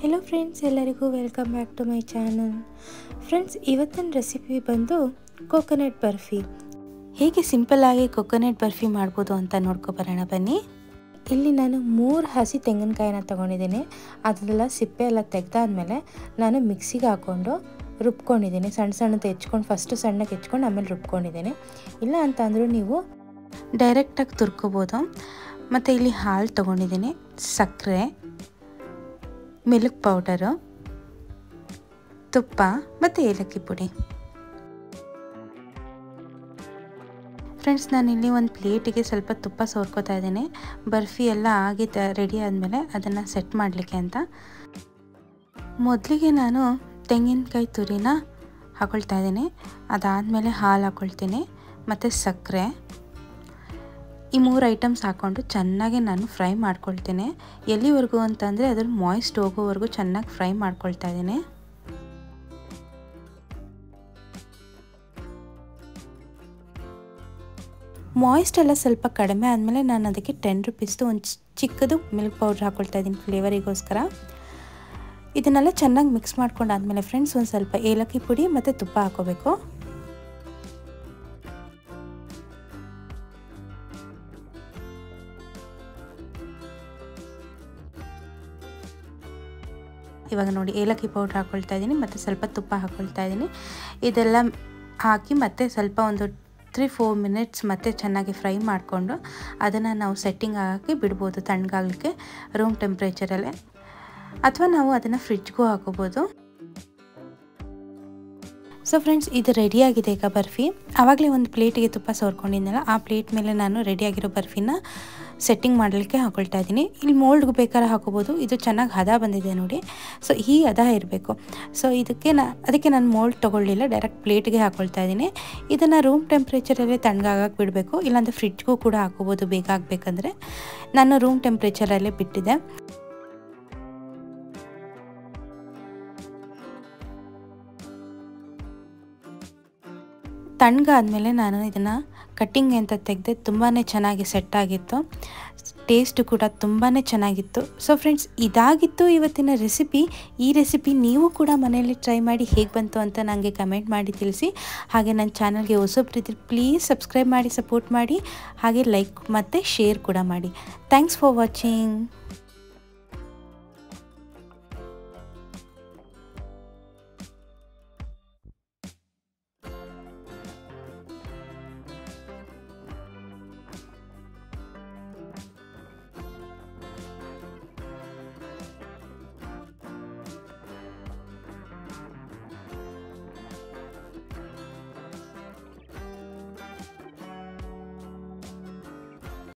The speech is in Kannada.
ಹೆಲೋ ಫ್ರೆಂಡ್ಸ್, ಎಲ್ಲರಿಗೂ welcome back to my channel. Friends, ಇವತ್ತಿನ ರೆಸಿಪಿ ಬಂದು ಕೋಕೋನಟ್ ಬರ್ಫಿ. ಹೇಗೆ ಸಿಂಪಲ್ಲಾಗಿ ಕೋಕೋನಟ್ ಬರ್ಫಿ ಮಾಡ್ಬೋದು ಅಂತ ನೋಡ್ಕೊಬರೋಣ ಬನ್ನಿ. ಇಲ್ಲಿ ನಾನು 3 ಹಸಿ ತೆಂಗಿನಕಾಯಿನ ತೊಗೊಂಡಿದ್ದೀನಿ. ಅದೆಲ್ಲ ಸಿಪ್ಪೆ ಎಲ್ಲ ತೆಗೆದಾದ್ಮೇಲೆ ನಾನು ಮಿಕ್ಸಿಗೆ ಹಾಕ್ಕೊಂಡು ರುಬ್ಕೊಂಡಿದ್ದೀನಿ. ಸಣ್ಣದು ಹೆಚ್ಕೊಂಡು ಫಸ್ಟು ಸಣ್ಣಗೆ ಹೆಚ್ಕೊಂಡು ಆಮೇಲೆ ರುಬ್ಕೊಂಡಿದ್ದೀನಿ. ಇಲ್ಲ ಅಂತಂದರೂ ನೀವು ಡೈರೆಕ್ಟಾಗಿ ತುರ್ಕೋಬೋದು. ಮತ್ತು ಇಲ್ಲಿ ಹಾಲು ತೊಗೊಂಡಿದ್ದೀನಿ, ಸಕ್ಕರೆ, ಮಿಲ್ಕ್ ಪೌಡರು, ತುಪ್ಪ ಮತ್ತು ಏಲಕ್ಕಿ ಪುಡಿ. ಫ್ರೆಂಡ್ಸ್, ನಾನಿಲ್ಲಿ ಒಂದು ಪ್ಲೇಟಿಗೆ ಸ್ವಲ್ಪ ತುಪ್ಪ ಸೋರ್ಕೋತಾ ಇದ್ದೀನಿ. ಬರ್ಫಿ ಎಲ್ಲ ಆಗಿ ರೆಡಿ ಆದಮೇಲೆ ಅದನ್ನು ಸೆಟ್ ಮಾಡಲಿಕ್ಕೆ ಅಂತ. ಮೊದಲಿಗೆ ನಾನು ತೆಂಗಿನಕಾಯಿ ತುರಿನ ಹಾಕ್ಕೊಳ್ತಾ ಇದ್ದೀನಿ. ಅದಾದಮೇಲೆ ಹಾಲು ಹಾಕ್ಕೊಳ್ತೀನಿ ಮತ್ತು ಸಕ್ಕರೆ. ಈ 3 ಐಟಮ್ಸ್ ಹಾಕ್ಕೊಂಡು ಚೆನ್ನಾಗಿ ನಾನು ಫ್ರೈ ಮಾಡ್ಕೊಳ್ತೀನಿ. ಎಲ್ಲಿವರೆಗೂ ಅಂತಂದರೆ ಅದ್ರ ಮಾಯ್ಸ್ಟ್ ಹೋಗೋವರೆಗೂ ಚೆನ್ನಾಗಿ ಫ್ರೈ ಮಾಡ್ಕೊಳ್ತಾ ಇದ್ದೀನಿ. ಮಾಯ್ಸ್ಟ್ ಎಲ್ಲ ಸ್ವಲ್ಪ ಕಡಿಮೆ ಆದಮೇಲೆ ನಾನು ಅದಕ್ಕೆ 10 ರೂಪೀಸ್ದು ಒಂದು ಚಿಕ್ಕದು ಮಿಲ್ಕ್ ಪೌಡ್ರ್ ಹಾಕ್ಕೊಳ್ತಾ ಇದ್ದೀನಿ ಫ್ಲೇವರಿಗೋಸ್ಕರ. ಇದನ್ನೆಲ್ಲ ಚೆನ್ನಾಗಿ ಮಿಕ್ಸ್ ಮಾಡ್ಕೊಂಡಾದ್ಮೇಲೆ ಫ್ರೆಂಡ್ಸ್ ಒಂದು ಸ್ವಲ್ಪ ಏಲಕ್ಕಿ ಪುಡಿ ಮತ್ತು ತುಪ್ಪ ಹಾಕ್ಕೋಬೇಕು. ಇವಾಗ ನೋಡಿ, ಏಲಕ್ಕಿ ಪೌಡ್ರ್ ಹಾಕ್ಕೊಳ್ತಾ ಇದ್ದೀನಿ ಮತ್ತು ಸ್ವಲ್ಪ ತುಪ್ಪ ಹಾಕ್ಕೊಳ್ತಾ ಇದ್ದೀನಿ. ಇದೆಲ್ಲ ಹಾಕಿ ಮತ್ತೆ ಸ್ವಲ್ಪ ಒಂದು 3-4 ಮಿನಿಟ್ಸ್ ಮತ್ತೆ ಚೆನ್ನಾಗಿ ಫ್ರೈ ಮಾಡಿಕೊಂಡು ಅದನ್ನು ನಾವು ಸೆಟ್ಟಿಂಗ್ ಹಾಕಿ ಬಿಡ್ಬೋದು ತಣ್ಣಗಾಗಲಿಕ್ಕೆ ರೂಮ್ ಟೆಂಪ್ರೇಚರಲ್ಲೇ, ಅಥವಾ ನಾವು ಅದನ್ನು ಫ್ರಿಜ್ಗೂ ಹಾಕೋಬೋದು. ಸೊ ಫ್ರೆಂಡ್ಸ್, ಇದು ರೆಡಿಯಾಗಿದೆ ಈಗ ಬರ್ಫಿ. ಆವಾಗಲೇ ಒಂದು ಪ್ಲೇಟಿಗೆ ತುಪ್ಪ ಸೋರ್ಕೊಂಡಿದ್ದೆನಲ್ಲ, ಆ ಪ್ಲೇಟ್ ಮೇಲೆ ನಾನು ರೆಡಿಯಾಗಿರೋ ಬರ್ಫಿನ ಸೆಟ್ಟಿಂಗ್ ಮಾಡಲಿಕ್ಕೆ ಹಾಕ್ಕೊಳ್ತಾ ಇದ್ದೀನಿ. ಇಲ್ಲಿ ಮೋಲ್ಡ್ಗೆ ಬೇಕಾದ್ರೆ ಹಾಕೋಬೋದು. ಇದು ಚೆನ್ನಾಗಿ ಹದ ಬಂದಿದೆ ನೋಡಿ. ಸೊ ಈ ಹದ ಇರಬೇಕು. ಸೊ ಅದಕ್ಕೆ ನಾನು ಮೋಲ್ಡ್ ತೊಗೊಳ್ಳಿಲ್ಲ, ಡೈರೆಕ್ಟ್ ಪ್ಲೇಟ್ಗೆ ಹಾಕ್ಕೊಳ್ತಾ ಇದ್ದೀನಿ. ಇದನ್ನು ರೂಮ್ ಟೆಂಪ್ರೇಚರಲ್ಲೇ ತಣ್ಣಗಾಗಕ್ಕೆ ಬಿಡಬೇಕು, ಇಲ್ಲಾಂದರೆ ಫ್ರಿಜ್ಗೂ ಕೂಡ ಹಾಕೋಬೋದು ಬೇಗ ಆಗಬೇಕಂದ್ರೆ. ನಾನು ರೂಮ್ ಟೆಂಪ್ರೇಚರಲ್ಲೇ ಬಿಟ್ಟಿದ್ದೆ. ತಣ್ಣಗಾದ್ಮೇಲೆ ನಾನು ಇದನ್ನು ಕಟ್ಟಿಂಗ್ ಅಂತ ತೆಗೆದೆ. ತುಂಬಾ ಚೆನ್ನಾಗಿ ಸೆಟ್ ಆಗಿತ್ತು, ಟೇಸ್ಟು ಕೂಡ ತುಂಬಾ ಚೆನ್ನಾಗಿತ್ತು. ಸೊ ಫ್ರೆಂಡ್ಸ್, ಇದಾಗಿತ್ತು ಇವತ್ತಿನ ರೆಸಿಪಿ. ಈ ರೆಸಿಪಿ ನೀವು ಕೂಡ ಮನೆಯಲ್ಲಿ ಟ್ರೈ ಮಾಡಿ ಹೇಗೆ ಬಂತು ಅಂತ ನನಗೆ ಕಮೆಂಟ್ ಮಾಡಿ ತಿಳಿಸಿ. ಹಾಗೆ ನನ್ನ ಚಾನಲ್ಗೆ ಹೊಸಬ್ರಿದ್ರೆ ಪ್ಲೀಸ್ ಸಬ್ಸ್ಕ್ರೈಬ್ ಮಾಡಿ ಸಪೋರ್ಟ್ ಮಾಡಿ. ಹಾಗೆ ಲೈಕ್ ಮತ್ತು ಶೇರ್ ಕೂಡ ಮಾಡಿ. Thanks for watching.